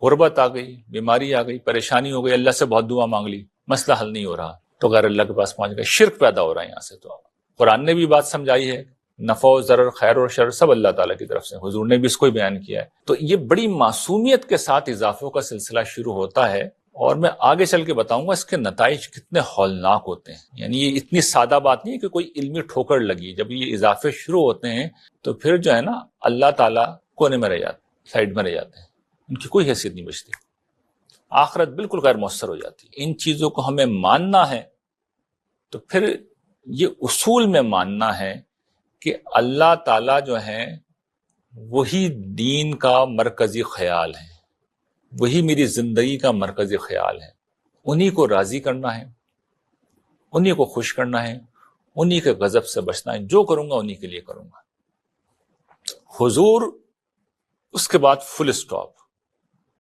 غربت آ گئی، بیماری آ گئی، پریشانی ہو گئی، اللہ سے بہت دعا مانگ لی، مسئلہ حل نہیں ہو رہا، تو غیر اللہ کے پاس پہنچ گئے، شرک پیدا ہو رہا ہے یہاں سے۔ تو قرآن نے بھی بات سمجھائی ہے، نفع و ضرر، خیر اور شر سب اللہ تعالیٰ کی طرف سے، حضور نے بھی اس کو ہی بیان کیا ہے۔ تو یہ بڑی معصومیت کے ساتھ اضافوں کا سلسلہ شروع ہوتا ہے، اور میں آگے چل کے بتاؤں گا اس کے نتائج کتنے ہولناک ہوتے ہیں۔ یعنی یہ اتنی سادہ بات نہیں ہے کہ کوئی علمی ٹھوکر لگی، جب یہ اضافے شروع ہوتے ہیں تو پھر جو ہے نا اللہ تعالیٰ کونے میں رہ جاتے ہیں، سائڈ میں رہ جاتے ہیں، ان کی کوئی حیثیت نہیں بچتی، آخرت بالکل غیر مؤثر ہو جاتی ہے۔ ان چیزوں کو ہمیں ماننا ہے تو پھر یہ اصول میں ماننا ہے کہ اللہ تعالیٰ جو ہے وہی دین کا مرکزی خیال ہے، وہی میری زندگی کا مرکزی خیال ہے، انہی کو راضی کرنا ہے، انہی کو خوش کرنا ہے، انہی کے غضب سے بچنا ہے، جو کروں گا انہی کے لیے کروں گا۔ حضور اس کے بعد فل اسٹاپ،